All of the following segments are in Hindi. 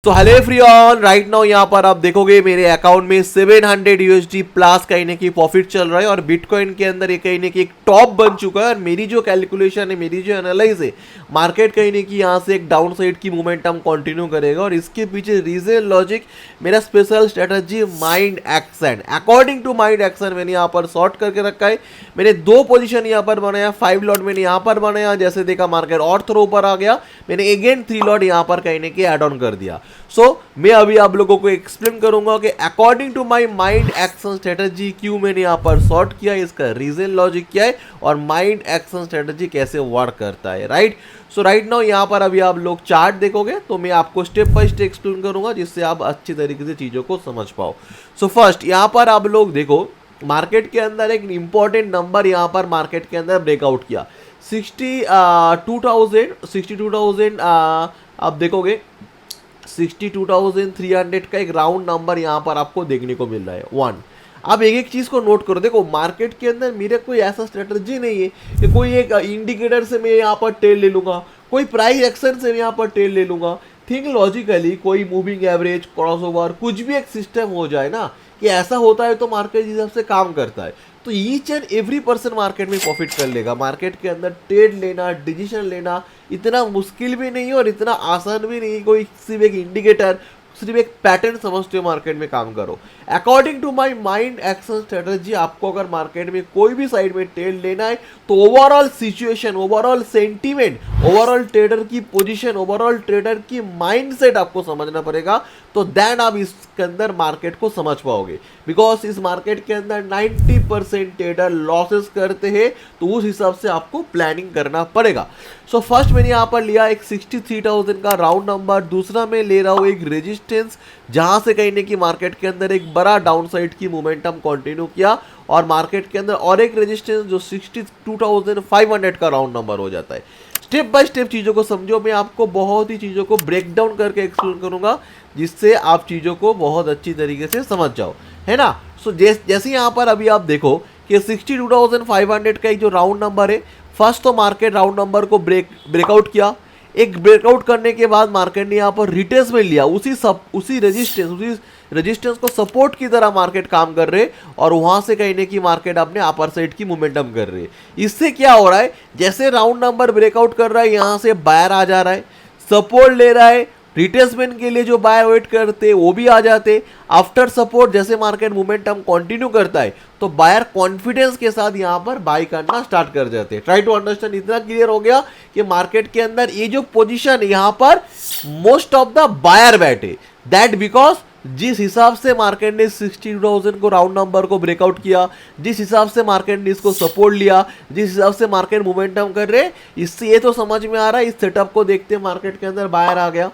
तो हेलो एवरीवन, राइट नाउ यहाँ पर आप देखोगे मेरे अकाउंट में 700 यूएसडी प्लस कहीं ना कहीं प्रॉफिट चल रहा है और बिटकॉइन के अंदर ये कहीं ना कहीं एक टॉप बन चुका है। और मेरी जो कैलकुलेशन है, मेरी जो एनालाइज है, मार्केट कहीं ना कहीं यहाँ से एक डाउन साइड की मोमेंटम कंटिन्यू करेगा और इसके पीछे रीजन लॉजिक मेरा special strategy mind action, according to mind action मैंने यहाँ पर शॉर्ट करके रखा है। मैंने दो पोजीशन यहाँ पर बनाया, 5 लॉट मैंने यहाँ पर बनाया, जैसे देखा मार्केट और थ्रो ऊपर आ गया, मैंने अगेन 3 लॉट यहाँ पर कहीं ना कहीं एड ऑन कर दिया। मैं अभी आप लोगों को एक्सप्लेन करूंगा कि according to my mind action strategy क्यों मैंने यहाँ पर शॉर्ट किया, इसका रीजन लॉजिक क्या है और माइंड एक्शन स्ट्रेटजी कैसे वर्क करता है। राइट नाउ यहाँ पर अभी आप लोग चार्ट देखोगे तो मैं आपको स्टेप बाय स्टेप एक्सप्लेन करूंगा जिससे आप अच्छी तरीके से चीज़ों को समझ पाओ। फर्स्ट यहाँ पर आप लोग देखो, मार्केट के अंदर एक इंपॉर्टेंट नंबर यहाँ पर मार्केट के अंदर ब्रेकआउट किया 62,000 आप देखोगे 62,300 का एक राउंड नंबर यहाँ पर आपको देखने को मिल रहा है 1। आप एक एक चीज़ को नोट करो। देखो मार्केट के अंदर मेरे कोई ऐसा स्ट्रेटजी नहीं है कि कोई एक इंडिकेटर से मैं यहाँ पर टेल ले लूँगा, कोई प्राइस एक्शन से मैं यहाँ पर टेल ले लूँगा। थिंक लॉजिकली, कोई मूविंग एवरेज, क्रॉसओवर, कुछ भी एक सिस्टम हो जाए ना कि ऐसा होता है तो मार्केट जिस हिसाब से काम करता है तो each and every person market में प्रॉफिट कर लेगा। मार्केट के अंदर ट्रेड लेना, डिसीजन लेना इतना मुश्किल भी नहीं है और इतना आसान भी नहीं है। कोई सिर्फ एक इंडिकेटर, सिर्फ एक पैटर्न समझते हो मार्केट में काम करो। According to my mind action strategy, आपको अगर मार्केट में कोई भी साइड में ट्रेड लेना है तो overall situation, overall sentiment, overall trader की पोजीशन, ओवरऑल ट्रेडर की माइंडसेट आपको समझना पड़ेगा, तो देन आप इसके अंदर मार्केट को समझ पाओगे। बिकॉज इस मार्केट के अंदर 90% ट्रेडर लॉसेस करते हैं, तो उस हिसाब से आपको प्लानिंग करना पड़ेगा। फर्स्ट मैंने यहाँ पर लिया एक 63,000 का राउंड नंबर, दूसरा मैं ले रहा हूँ एक रेजिस्टेंस जहाँ से कहीं ना कहीं मार्केट के अंदर एक बड़ा डाउन साइड की मोमेंटम कंटिन्यू किया और मार्केट के अंदर और एक रेजिस्टेंस जो 62,500 का राउंड नंबर हो जाता है। स्टेप बाय स्टेप चीज़ों को समझो, मैं आपको बहुत ही चीज़ों को ब्रेक डाउन करके एक्सप्लेन करूंगा जिससे आप चीज़ों को बहुत अच्छी तरीके से समझ जाओ, है ना। जैसे यहाँ पर अभी आप देखो कि 62,500 का एक जो राउंड नंबर है, फर्स्ट तो मार्केट राउंड नंबर को ब्रेकआउट किया। एक ब्रेकआउट करने के बाद मार्केट ने यहाँ पर रिट्रेसमेंट लिया, उसी रेजिस्टेंस को सपोर्ट की तरह मार्केट काम कर रहे और वहां से कहीं ना कहीं मार्केट अपने अपर साइड की मोमेंटम कर रहे। इससे क्या हो रहा है, जैसे राउंड नंबर ब्रेकआउट कर रहा है यहाँ से बायर आ जा रहा है, सपोर्ट ले रहा है, रिट्रेसमेंट के लिए जो बाय वेट करते वो भी आ जाते। आफ्टर सपोर्ट जैसे मार्केट मोमेंटम कंटिन्यू करता है तो बायर कॉन्फिडेंस के साथ यहाँ पर बाय करना स्टार्ट कर जाते हैं। Try to understand. इतना क्लियर हो गया कि मार्केट के अंदर ये जो पोजीशन है यहाँ पर मोस्ट ऑफ द बायर बैठे, दैट बिकॉज जिस हिसाब से मार्केट ने 60,000 को राउंड नंबर को ब्रेकआउट किया, जिस हिसाब से मार्केट ने इसको सपोर्ट लिया, जिस हिसाब से मार्केट मोमेंटम कर रहे, इससे ये तो समझ में आ रहा है इस सेटअप को देखते मार्केट के अंदर बायर आ गया।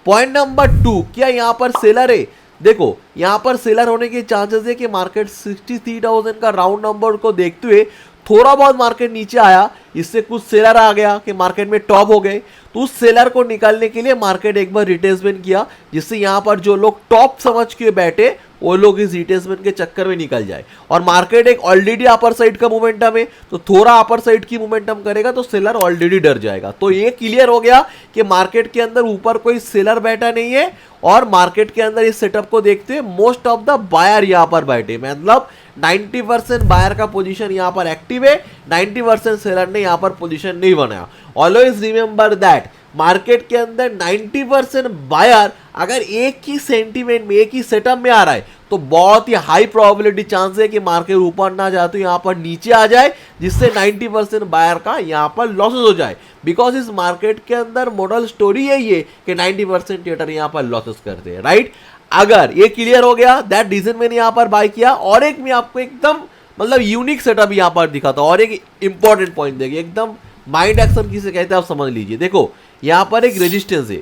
पॉइंट नंबर 2, क्या यहाँ पर सेलर है? देखो यहाँ पर सेलर होने के चांसेस है कि मार्केट 63,000 का राउंड नंबर को देखते हुए थोड़ा बहुत मार्केट नीचे आया, इससे कुछ सेलर आ गया कि मार्केट में टॉप हो गए, तो उस सेलर को निकालने के लिए मार्केट एक बार रिट्रेसमेंट किया, जिससे यहाँ पर जो लोग टॉप समझ के बैठे वो लोग इस रिट्रेसमेंट के चक्कर में निकल जाए। और मार्केट एक ऑलरेडी अपर साइड का मोमेंटम है, तो थोड़ा अपर साइड की मोमेंटम करेगा तो सेलर ऑलरेडी डर जाएगा। तो ये क्लियर हो गया कि मार्केट के अंदर ऊपर कोई सेलर बैठा नहीं है और मार्केट के अंदर इस सेटअप को देखते हुए मोस्ट ऑफ द बायर यहाँ पर बैठे, मतलब 90% बायर का पोजीशन यहाँ पर एक्टिव है, 90% सेलर ने यहाँ पर पोजीशन नहीं बनाया। ऑलवेज रिमेंबर दैट मार्केट के अंदर 90% बायर अगर एक ही सेंटीमेंट में, एक ही सेटअप में आ रहा है तो बहुत ही हाई प्रोबेबिलिटी चांस है कि मार्केट ऊपर ना जाए तो यहाँ पर नीचे आ जाए, जिससे 90% बायर का यहाँ पर लॉसेस हो जाए। बिकॉज इस मार्केट के अंदर मॉडल स्टोरी यही है कि 90% ट्रेडर यहाँ पर लॉसेस करते हैं, राइट। अगर ये क्लियर हो गया, दैट रीजन मैंने यहाँ पर बाय किया। और एक मैं आपको एकदम मतलब यूनिक सेटअप यहाँ पर दिखाता हूँ और एक इंपॉर्टेंट पॉइंट देखिए, एकदम माइंड एक्शन किसे कहते हैं आप समझ लीजिए। देखो यहाँ पर एक रेजिस्टेंस है,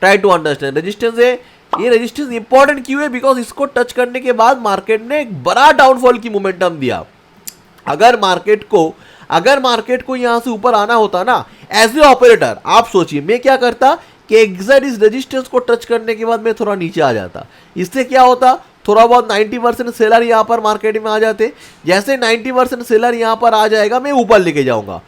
ट्राई टू अंडरस्टैंड। रेजिस्टेंस है, ये रेजिस्टेंस इंपॉर्टेंट क्यों है? बिकॉज इसको टच करने के बाद मार्केट ने एक बड़ा डाउनफॉल की मोमेंटम दिया। अगर मार्केट को यहां से ऊपर आना होता ना, एज ए ऑपरेटर आप सोचिए मैं क्या करता कि एग्जैक्ट इस रेजिस्टेंस को टच करने के बाद मैं थोड़ा नीचे आ जाता। इससे क्या होता, थोड़ा बहुत 90% सेलर यहाँ पर मार्केट में आ जाते। जैसे 90% सेलर यहाँ पर आ जाएगा मैं ऊपर लेके जाऊंगा।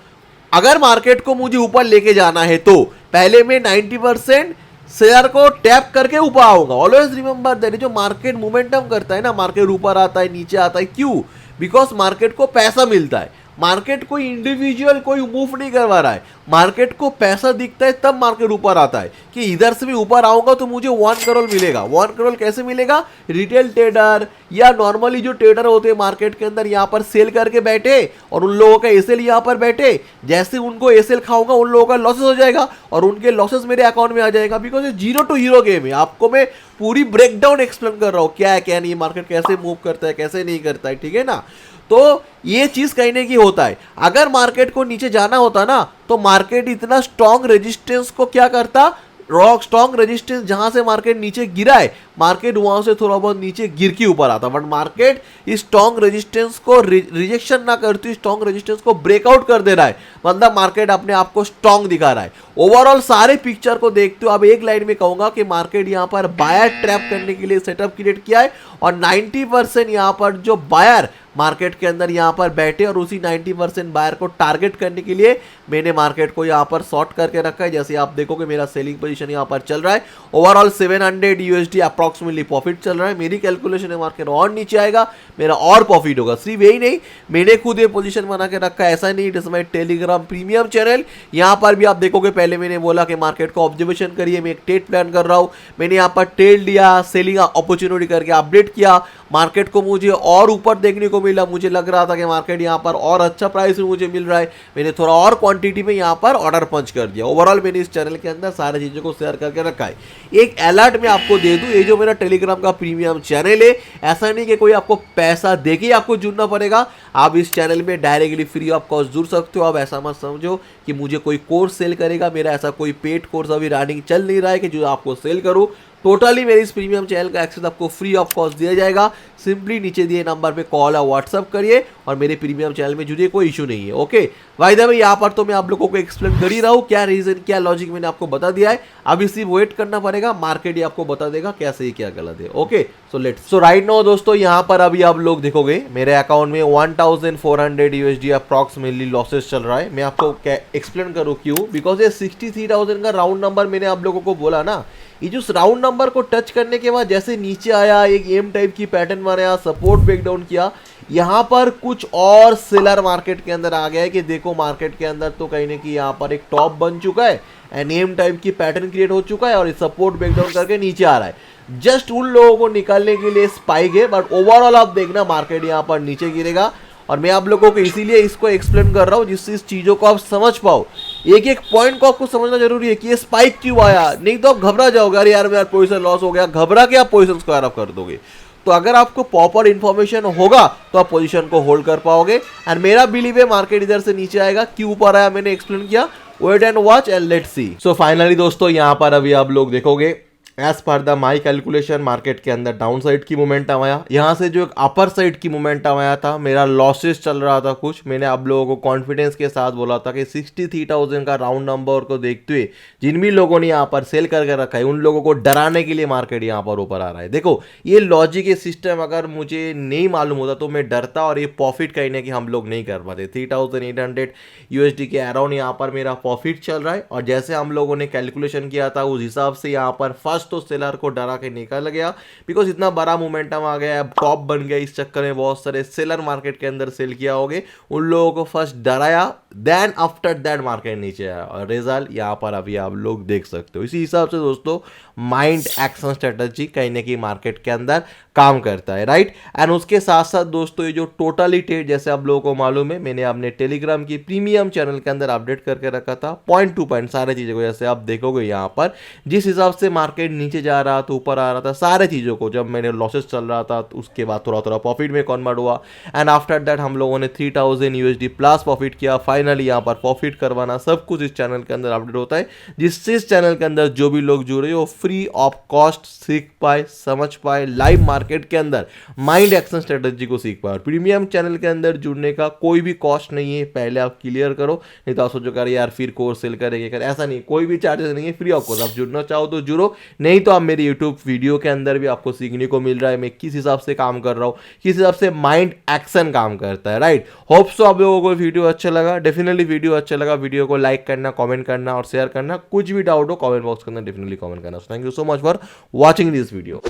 अगर मार्केट को मुझे ऊपर लेके जाना है तो पहले मैं 90% शेयर को टैप करके ऊपर आऊंगा। ऑलवेज रिमेंबर दैट, जो मार्केट मोमेंटम करता है ना, मार्केट ऊपर आता है नीचे आता है, क्यों? बिकॉज मार्केट को पैसा मिलता है। मार्केट कोई इंडिविजुअल कोई मूव नहीं करवा रहा है, मार्केट को पैसा दिखता है तब मार्केट ऊपर आता है कि इधर से भी ऊपर आऊंगा तो मुझे 1 करोड़ मिलेगा। 1 करोड़ कैसे मिलेगा? रिटेल ट्रेडर या नॉर्मली जो ट्रेडर होते हैं मार्केट के अंदर यहाँ पर सेल करके बैठे और उन लोगों का एसएल यहाँ पर बैठे, जैसे उनको एसएल खाऊंगा उन लोगों का लॉसेस हो जाएगा और उनके लॉसेस मेरे अकाउंट में आ जाएगा। बिकॉज ये 0 to हीरो गेम है। आपको मैं पूरी ब्रेकडाउन एक्सप्लेन कर रहा हूँ क्या है क्या नहीं, मार्केट कैसे मूव करता है कैसे नहीं करता है, ठीक है ना। तो ये चीज कहने की होता है, अगर मार्केट को नीचे जाना होता ना तो मार्केट इतना स्ट्रॉन्ग रेजिस्टेंस को क्या करता, रॉक स्ट्रॉन्ग रेजिस्टेंस जहां से मार्केट नीचे गिरा है, मार्केट वहां से थोड़ा बहुत नीचे गिर के ऊपर आता। बट मार्केट इस स्ट्रॉन्ग रेजिस्टेंस को रिजेक्शन ना करती, स्ट्रॉन्ग रेजिस्टेंस को ब्रेकआउट कर दे रहा है, मतलब मार्केट अपने आप को स्ट्रॉन्ग दिखा रहा है। ओवरऑल सारे पिक्चर को देखते हो अब एक लाइन में कहूंगा कि मार्केट यहां पर बायर ट्रैप करने के लिए सेटअप क्रिएट किया है और 90% यहां पर जो बायर मार्केट के अंदर यहां पर बैठे और उसी 90% बायर को टारगेट करने के लिए मैंने मार्केट को यहां पर शॉर्ट करके रखा है। जैसे आप देखोगे मेरा सेलिंग पोजीशन यहां पर चल रहा है, ओवरऑल 700 यूएसडी अप्रॉक्सिमेटली प्रॉफिट चल रहा है। मेरी कैलकुलेशन है मार्केट और नीचे आएगा मेरा और प्रॉफिट होगा। सिर्फ यही नहीं, मैंने खुद ये पोजीशन बना के रखा है, ऐसा नहीं, it is my Telegram premium channel. यहां पर भी आप देखोगे पहले मैंने बोला कि मार्केट को ऑब्जर्वेशन करिए, मैं एक ट्रेड प्लान कर रहा हूं, मैंने यहां पर ट्रेड लिया, सेलिंग अपॉर्चुनिटी करके अपडेट किया, मार्केट को मुझे और ऊपर देखने को मिला, मुझे लग रहा था कि मार्केट यहां पर और अच्छा प्राइस में मुझे मिल रहा है, मैंने थोड़ा और क्वांटिटी में यहां पर ऑर्डर पंच कर दिया। ओवरऑल मैंने इस चैनल के अंदर सारी चीजों को शेयर करके रखा है। एक अलर्ट मैं आपको दे दूं, ये जो मेरा टेलीग्राम का प्रीमियम चैनल है, ऐसा नहीं कि कोई आपको पैसा देके आपको जुड़ना पड़ेगा, आप इस चैनल में डायरेक्टली फ्री ऑफ कॉस्ट जुड़ सकते हो। आप ऐसा मत समझो कि मुझे कोई कोर्स सेल करेगा, मेरा ऐसा कोई पेड कोर्स अभी रनिंग चल नहीं रहा है कि जो आपको सेल करूं। टोटली मेरे इस प्रीमियम चैनल का एक्सेस आपको फ्री ऑफ कॉस्ट दिया जाएगा। सिंपली नीचे दिए नंबर पे कॉल या व्हाट्सअप करिए और मेरे प्रीमियम चैनल में जुड़िए, कोई इशू नहीं है। ओके भाई द वे, यहाँ पर तो मैं आप लोगों को एक्सप्लेन कर ही रहा हूँ, क्या रीजन क्या लॉजिक मैंने आपको बता दिया है। अभी सिर्फ वेट करना पड़ेगा, मार्केट ही आपको बता देगा क्या सही क्या गलत है। ओके सो राइट नाउ दोस्तों, यहाँ पर अभी आप लोग देखोगे मेरे अकाउंट में 1400 यूएसडी अप्रॉक्सिमेटली लॉसेस चल रहा है। मैं आपको एक्सप्लेन करूँ क्यों, बिकॉज ये 63,000 का राउंड नंबर मैंने आप लोगों को बोला ना, ये जो राउंड नंबर को टच करने के बाद जैसे नीचे आया, एक एम टाइप की पैटर्न बनाया, सपोर्ट ब्रेकडाउन किया, यहाँ पर कुछ और सेलर मार्केट के अंदर आ गया है कि देखो मार्केट के अंदर तो कहीं ना कहीं यहाँ पर एक टॉप बन चुका है एंड एम टाइप की पैटर्न क्रिएट हो चुका है और सपोर्ट ब्रेकडाउन करके नीचे आ रहा है। जस्ट उन लोगों को निकालने के लिए स्पाइक है, बट ओवरऑल आप देखना मार्केट यहाँ पर नीचे गिरेगा और मैं आप लोगों को इसीलिए इसको एक्सप्लेन कर रहा हूँ जिससे इस चीजों को आप समझ पाओ। एक एक पॉइंट को आपको समझना जरूरी है कि ये स्पाइक क्यों आया, नहीं तो आप घबरा जाओगे, अरे यार मेरा पोजीशन लॉस हो गया, घबरा के आप पोजीशन को खराब कर दोगे। तो अगर आपको प्रॉपर इंफॉर्मेशन होगा तो आप पोजीशन को होल्ड कर पाओगे। एंड मेरा बिलीव है मार्केट इधर से नीचे आएगा, क्यों ऊपर आया मैंने एक्सप्लेन किया, wait and watch and let's see. So finally दोस्तों, यहाँ पर अभी आप लोग देखोगे as per the my calculation market के अंदर डाउन साइड की मोमेंटम आया, यहाँ से जो एक अपर साइड की मोमेंटम आया था, मेरा लॉसेस चल रहा था कुछ, मैंने आप लोगों को कॉन्फिडेंस के साथ बोला था कि 63,000 का राउंड नंबर को देखते हुए जिन भी लोगों ने यहाँ पर सेल करके रखा है उन लोगों को डराने के लिए मार्केट यहाँ पर ऊपर आ रहा है। देखो ये लॉजिक ये सिस्टम अगर मुझे नहीं मालूम होता तो मैं डरता और ये प्रॉफिट कहीं ना कि हम लोग नहीं कर पाते। 3,800 यूएसडी के अराउंड यहाँ पर मेरा प्रॉफिट चल रहा है और जैसे हम लोगों ने कैलकुलेशन किया था उस हिसाब से यहाँ पर फर्स्ट तो सेलर को डरा के निकल गया, बिकॉज इतना बड़ा मोमेंटम आ गया, टॉप बन गया, इस चक्कर में बहुत सारे सेलर मार्केट के अंदर सेल किया होगे, उन लोगों को फर्स्ट डराया, देन आफ्टर दैट मार्केट नीचे आया और रिजल्ट यहाँ पर अभी आप लोग देख सकते हो। इसी हिसाब से दोस्तों माइंड एक्शन स्ट्रेटजी कहीं ना कहीं मार्केट के अंदर काम करता है, राइट। एंड उसके साथ साथ दोस्तों ये जो टोटली ट्रेड जैसे आप लोगों को मालूम है मैंने अपने टेलीग्राम की प्रीमियम चैनल के अंदर अपडेट करके रखा था, पॉइंट टू पॉइंट सारे चीज़ों को, जैसे आप देखोगे यहाँ पर जिस हिसाब से मार्केट नीचे जा रहा था ऊपर आ रहा था, सारे चीज़ों को जब मैंने लॉसेस चल रहा था तो उसके बाद थोड़ा थोड़ा प्रॉफिट में कन्वर्ट हुआ एंड आफ्टर दैट हम लोगों ने 3,000 यूएसडी प्लस प्रॉफिट किया। फाइनली यहाँ पर प्रॉफिट करवाना सब कुछ इस चैनल के अंदर अपडेट होता है, जिससे इस चैनल के अंदर जो भी लोग जुड़े हो फ्री ऑफ कॉस्ट सीख पाए, समझ पाए, लाइव मार्केट के अंदर माइंड एक्शन स्ट्रेटजी को सीख पाए। प्रीमियम चैनल के अंदर जुड़ने का कोई भी कॉस्ट नहीं है, पहले आप क्लियर करो, नहीं तो आप सोचो यार फिर कोर्स सेल करेंगे कर, ऐसा नहीं, कोई भी चार्जेस नहीं है, फ्री ऑफ कॉस्ट। आप जुड़ना चाहो तो जुड़ो, नहीं तो आप मेरे यूट्यूब वीडियो के अंदर भी आपको सीखने को मिल रहा है मैं किस हिसाब से काम कर रहा हूँ, किस हिसाब से माइंड एक्शन काम करता है, राइट। होप सो आप लोगों को वीडियो अच्छा लगा, डेफिनेटली वीडियो अच्छा लगा, वीडियो को लाइक करना, कमेंट करना और शेयर करना, कुछ भी डाउट हो कमेंट बॉक्स के अंदर डेफिनेटली कमेंट करना। Thank you so much for watching this video.